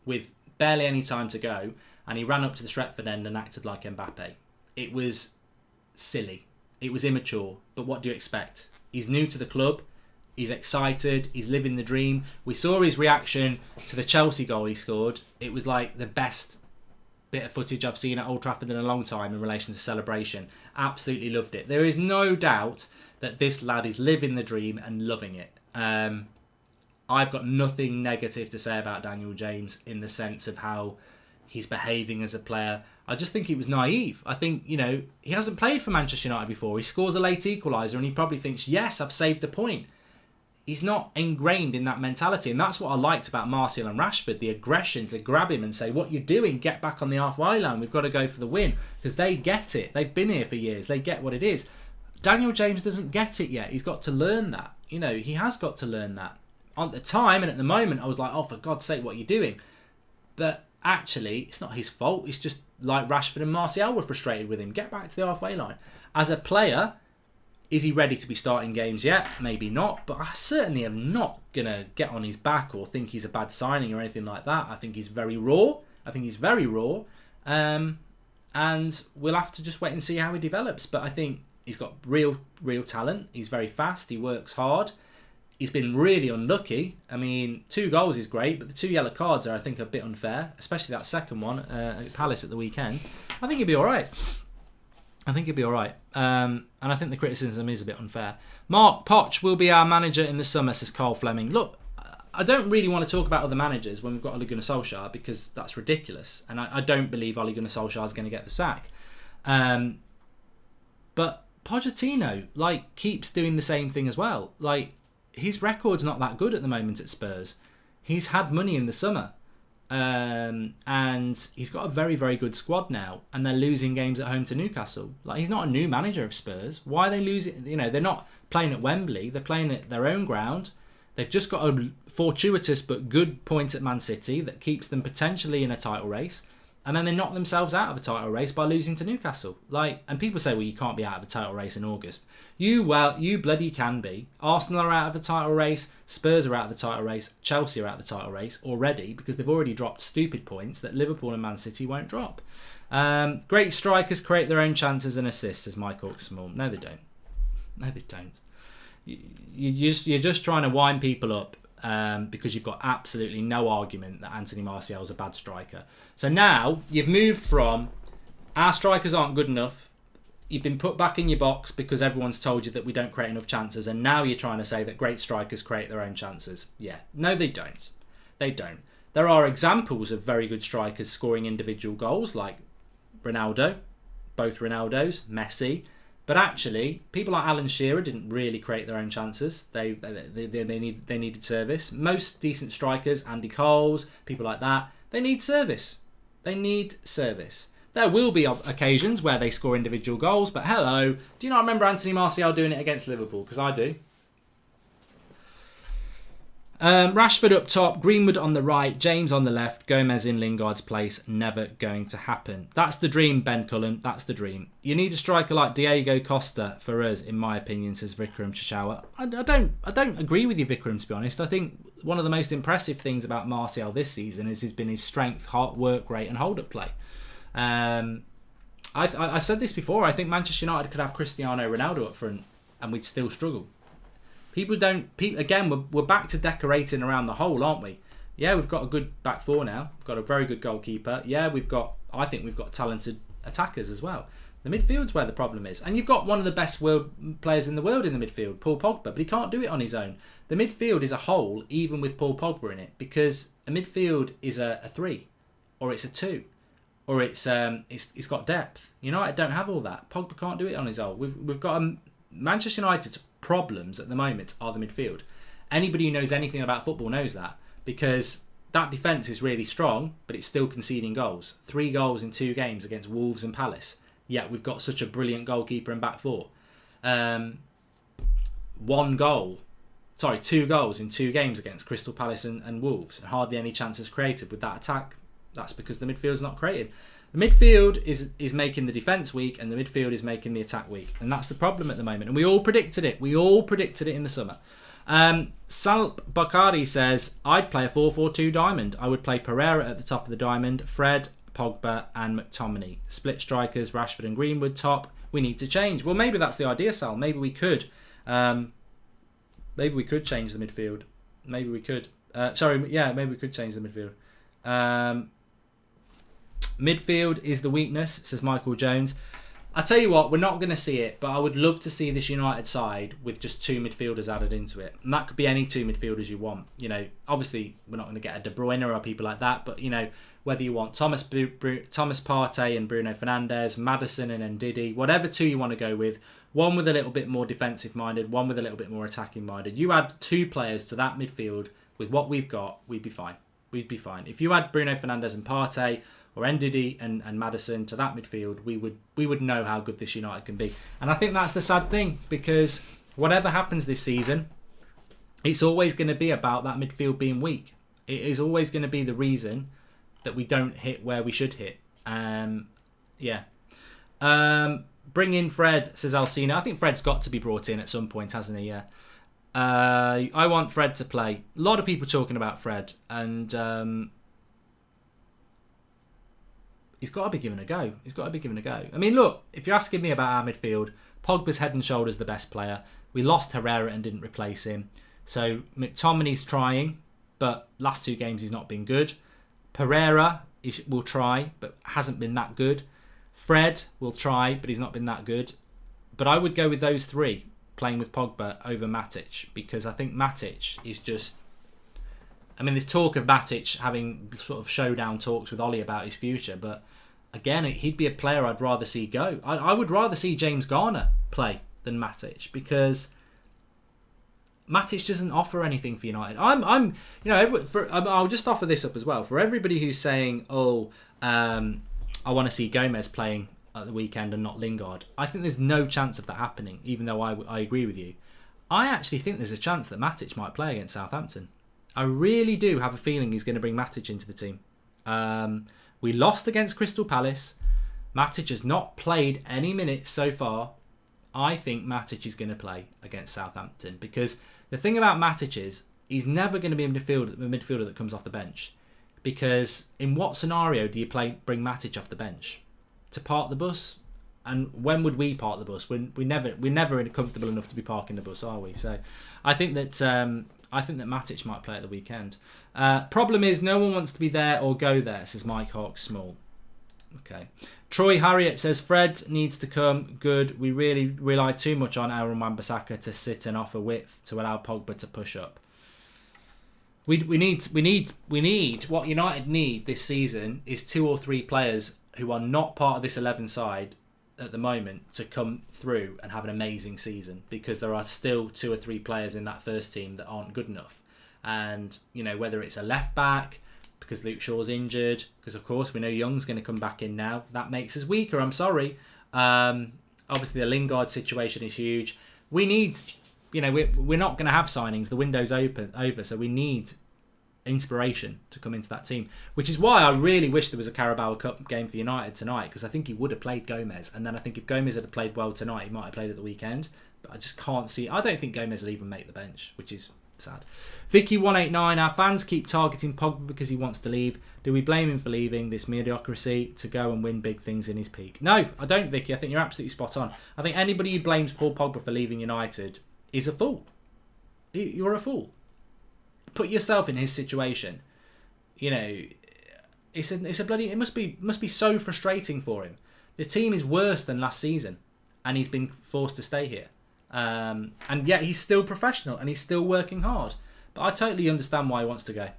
with barely any time to go, and he ran up to the Stretford end and acted like Mbappe. It was silly. It was immature. But what do you expect? He's new to the club. He's excited. He's living the dream. We saw his reaction to the Chelsea goal he scored. It was like the best bit of footage I've seen at Old Trafford in a long time in relation to celebration. Absolutely loved it. There is no doubt that this lad is living the dream and loving it. I've got nothing negative to say about Daniel James in the sense of how he's behaving as a player. I just think he was naive. I think, you know, he hasn't played for Manchester United before. He scores a late equaliser and he probably thinks, yes, I've saved a point. He's not ingrained in that mentality. And that's what I liked about Martial and Rashford, the aggression to grab him and say, what you're doing, get back on the halfway line. We've got to go for the win. Because they get it. They've been here for years. They get what it is. Daniel James doesn't get it yet. He's got to learn that. You know, he has got to learn that. At the time and at the moment, I was like, oh, for God's sake, what are you doing? But actually, it's not his fault. It's just like Rashford and Martial were frustrated with him. Get back to the halfway line. As a player, is he ready to be starting games yet? Maybe not. But I certainly am not going to get on his back or think he's a bad signing or anything like that. I think he's very raw. And we'll have to just wait and see how he develops. But I think he's got real talent. He's very fast. He works hard. He's been really unlucky. I mean, 2 goals is great, but the 2 yellow cards are, I think, a bit unfair, especially that second one at Palace at the weekend. I think he'll be all right. And I think the criticism is a bit unfair. Mark Poch will be our manager in the summer, says Carl Fleming. Look, I don't really want to talk about other managers when we've got Ole Gunnar Solskjaer because that's ridiculous. And I don't believe Ole Gunnar Solskjaer is going to get the sack. But Pochettino, keeps doing the same thing as well. His record's not that good at the moment at Spurs. He's had money in the summer. And he's got a very, very good squad now. And they're losing games at home to Newcastle. He's not a new manager of Spurs. Why are they losing? You know, they're not playing at Wembley. They're playing at their own ground. They've just got a fortuitous but good point at Man City that keeps them potentially in a title race. And then they knock themselves out of a title race by losing to Newcastle. And people say, well, you can't be out of a title race in August. You bloody can be. Arsenal are out of the title race. Spurs are out of the title race. Chelsea are out of the title race already because they've already dropped stupid points that Liverpool and Man City won't drop. Great strikers create their own chances and assists, says Mike Hawksmall. No, they don't. You're just trying to wind people up. Because you've got absolutely no argument that Anthony Martial is a bad striker. So now you've moved from our strikers aren't good enough. You've been put back in your box because everyone's told you that we don't create enough chances, and now you're trying to say that great strikers create their own chances. Yeah, no, they don't. They don't. There are examples of very good strikers scoring individual goals, like Ronaldo, both Ronaldos, Messi. But actually, people like Alan Shearer didn't really create their own chances. They needed service. Most decent strikers, Andy Coles, people like that, they need service. There will be occasions where they score individual goals, but hello, do you not remember Anthony Martial doing it against Liverpool? Because I do. Rashford up top, Greenwood on the right, James on the left, Gomez in Lingard's place. Never going to happen. That's the dream, Ben Cullen. That's the dream. You need a striker like Diego Costa for us, in my opinion, says Vikram Chichawa. I don't agree with you, Vikram, to be honest. I think one of the most impressive things about Martial this season has been his strength, hard work rate and hold-up play. I've said this before. I think Manchester United could have Cristiano Ronaldo up front and we'd still struggle. Again, we're back to decorating around the hole, aren't we? Yeah, we've got a good back four now. We've got a very good goalkeeper. Yeah, I think we've got talented attackers as well. The midfield's where the problem is. And you've got one of the best players in the world in the midfield, Paul Pogba, but he can't do it on his own. The midfield is a hole, even with Paul Pogba in it, because a midfield is a 3, or it's a 2, or it's got depth. United don't have all that. Pogba can't do it on his own. We've got Manchester United's problems at the moment are the midfield. Anybody who knows anything about football knows that, because that defence is really strong, but it's still conceding goals. 3 goals in 2 games against Wolves and Palace. Yet we've got such a brilliant goalkeeper and back 4. 2 goals in 2 games against Crystal Palace and Wolves, and hardly any chances created with that attack. That's because the midfield's not created. The midfield is making the defence weak, and the midfield is making the attack weak, and that's the problem at the moment. And we all predicted it. We all predicted it in the summer. Salp Bakari says, I'd play a 4-4-2 diamond. I would play Pereira at the top of the diamond, Fred, Pogba and McTominay. Split strikers, Rashford and Greenwood top. We need to change. Well, maybe that's the idea, Sal. Maybe we could. Maybe we could change the midfield. Maybe we could. Maybe we could change the midfield. Midfield is the weakness, says Michael Jones. I tell you what, we're not going to see it, but I would love to see this United side with just 2 midfielders added into it. And that could be any 2 midfielders you want. You know, obviously, we're not going to get a De Bruyne or people like that, but, you know, whether you want Thomas Partey and Bruno Fernandes, Maddison and Ndidi, whatever 2 you want to go with, one with a little bit more defensive minded, one with a little bit more attacking minded. You add 2 players to that midfield with what we've got, we'd be fine. We'd be fine. If you add Bruno Fernandes and Partey, or Ndidi and Maddison to that midfield, we would know how good this United can be. And I think that's the sad thing, because whatever happens this season, it's always going to be about that midfield being weak. It is always going to be the reason that we don't hit where we should hit. Bring in Fred, says Alcina. I think Fred's got to be brought in at some point, hasn't he? Yeah. I want Fred to play. A lot of people talking about Fred, and he's got to be given a go. I mean, look, if you're asking me about our midfield, Pogba's head and shoulders the best player. We lost Herrera and didn't replace him. So McTominay's trying, but last 2 games he's not been good. Pereira will try, but hasn't been that good. Fred will try, but he's not been that good. But I would go with those 3 playing with Pogba over Matic, because I think Matic is just... I mean, there's talk of Matic having sort of showdown talks with Ole about his future, but again, he'd be a player I'd rather see go. I would rather see James Garner play than Matic, because Matic doesn't offer anything for United. I'll just offer this up as well for everybody who's saying, I want to see Gomez playing at the weekend and not Lingard. I think there's no chance of that happening, even though I agree with you. I actually think there's a chance that Matic might play against Southampton. I really do have a feeling he's going to bring Matic into the team. We lost against Crystal Palace. Matic has not played any minutes so far. I think Matic is going to play against Southampton, because the thing about Matic is he's never going to be a midfielder that comes off the bench. Because in what scenario do you bring Matic off the bench? To park the bus? And when would we park the bus? We're never comfortable enough to be parking the bus, are we? So I think that Matic might play at the weekend. Problem is, no one wants to be there or go there, says Mike Hawks Small. Okay. Troy Harriet says, Fred needs to come. Good. We really rely too much on Aaron Wan-Bissaka to sit and offer width to allow Pogba to push up. We need what United need this season is 2 or 3 players who are not part of this 11 side at the moment to come through and have an amazing season, because there are still 2 or 3 players in that first team that aren't good enough. And, whether it's a left back, because Luke Shaw's injured, because of course we know Young's going to come back in now, that makes us weaker, I'm sorry. Obviously the Lingard situation is huge. We need, we're not going to have signings, the window's over, so we need inspiration to come into that team, which is why I really wish there was a Carabao Cup game for United tonight, because I think he would have played Gomez, and then I think if Gomez had played well tonight, he might have played at the weekend, but I just can't see. I don't think Gomez will even make the bench, which is sad. Vicky189, our fans keep targeting Pogba because he wants to leave. Do we blame him for leaving this mediocrity to go and win big things in his peak? No, I don't, Vicky. I think you're absolutely spot on. I think anybody who blames Paul Pogba for leaving United is a fool. You're a fool. Put yourself in his situation. It's a bloody. It must be so frustrating for him. The team is worse than last season, and he's been forced to stay here. And yet he's still professional and he's still working hard. But I totally understand why he wants to go.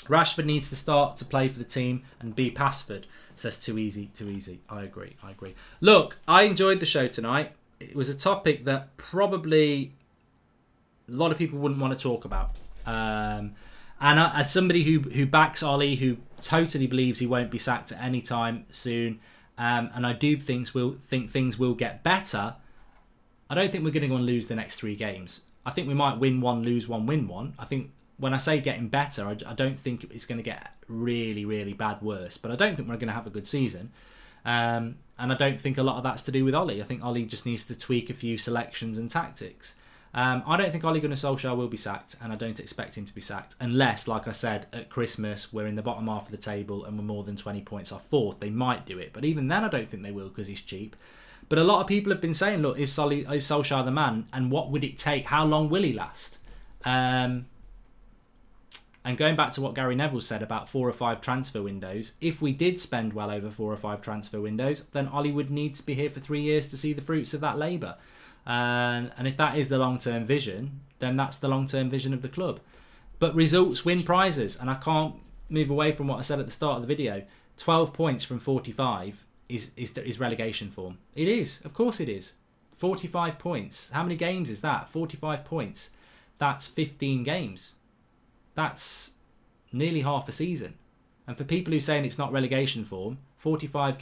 Rashford needs to start to play for the team and be Passford. Says too easy. I agree. Look, I enjoyed the show tonight. It was a topic that probably a lot of people wouldn't want to talk about. And as somebody who backs Ole, who totally believes he won't be sacked at any time soon, and I do think things will get better, I don't think we're going to go and lose the next 3 games. I think we might win one, lose one, win one. I think when I say getting better, I don't think it's going to get really, really bad worse. But I don't think we're going to have a good season. And I don't think a lot of that's to do with Ole. I think Ole just needs to tweak a few selections and tactics. I don't think Ole Gunnar Solskjaer will be sacked, and I don't expect him to be sacked unless, like I said, at Christmas we're in the bottom half of the table and we're more than 20 points off 4th. They might do it, but even then I don't think they will because he's cheap. But a lot of people have been saying, look, is Solskjaer the man, and what would it take? How long will he last? And going back to what Gary Neville said about 4 or 5 transfer windows, if we did spend well over 4 or 5 transfer windows, then Ole would need to be here for 3 years to see the fruits of that labour. And if that is the long-term vision, then that's the long-term vision of the club. But results win prizes, and I can't move away from what I said at the start of the video. 12 points from 45 is relegation form. It is, of course it is. 45 points. How many games is that? 45 points. That's 15 games. That's nearly half a season. And for people who are saying it's not relegation form, 45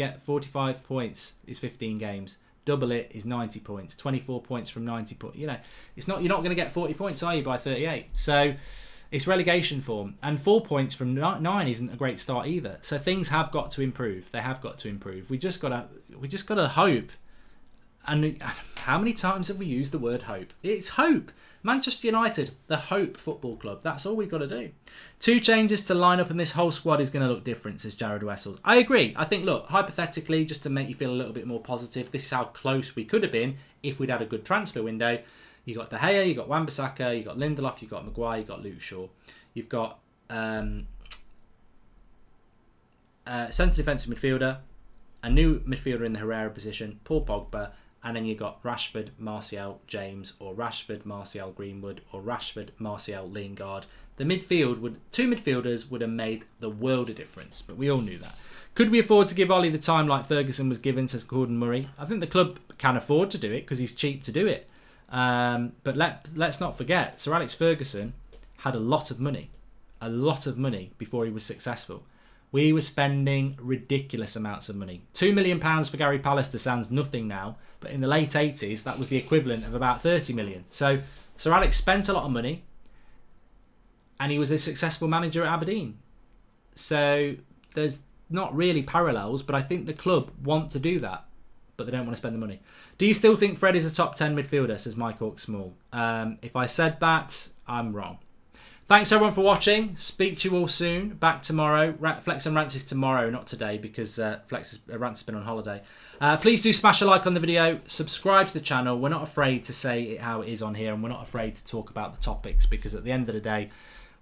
points is 15 games. Double it is 90 points. 24 points from 90 points. You know, you're not going to get 40 points, are you, by 38? So it's relegation form. And 4 points from 9 isn't a great start either. So things have got to improve. They have got to improve. We just got to hope. And how many times have we used the word hope? It's hope. Manchester United, the Hope Football Club. That's all we've got to do. 2 changes to line up and this whole squad is going to look different, says Jared Wessels. I agree. I think, look, hypothetically, just to make you feel a little bit more positive, this is how close we could have been if we'd had a good transfer window. You got De Gea, you got Wan-Bissaka, you got Lindelof, you got Maguire, you got Luke Shaw. You've got centre defensive midfielder, a new midfielder in the Herrera position, Paul Pogba, and then you got Rashford, Martial, James, or Rashford, Martial, Greenwood, or Rashford, Martial, Lingard. The midfield 2 midfielders would have made the world of difference, but we all knew that. Could we afford to give Ole the time like Ferguson was given, says Gordon Murray? I think the club can afford to do it because he's cheap to do it. But let's not forget, Sir Alex Ferguson had a lot of money before he was successful. We were spending ridiculous amounts of money. £2 million for Gary Pallister sounds nothing now, but in the late 80s, that was the equivalent of about 30 million. So Sir Alex spent a lot of money, and he was a successful manager at Aberdeen. So there's not really parallels, but I think the club want to do that, but they don't want to spend the money. Do you still think Fred is a top 10 midfielder, says Mike Hawk Small? If I said that, I'm wrong. Thanks everyone for watching. Speak to you all soon. Back tomorrow. Flex and Rants is tomorrow, not today, because Rants has been on holiday. Please do smash a like on the video. Subscribe to the channel. We're not afraid to say it how it is on here, and we're not afraid to talk about the topics, because at the end of the day,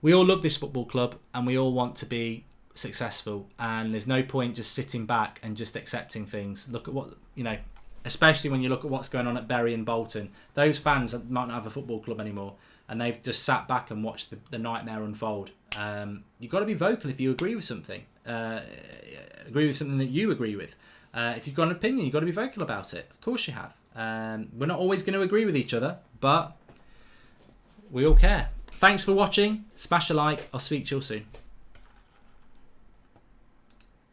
we all love this football club, and we all want to be successful. And there's no point just sitting back and just accepting things. Look at what, especially when you look at what's going on at Bury and Bolton. Those fans might not have a football club anymore, and they've just sat back and watched the nightmare unfold. You've got to be vocal if you agree with something. Agree with something that you agree with. If you've got an opinion, you've got to be vocal about it. Of course you have. We're not always going to agree with each other, but we all care. Thanks for watching. Smash a like. I'll speak to you all soon.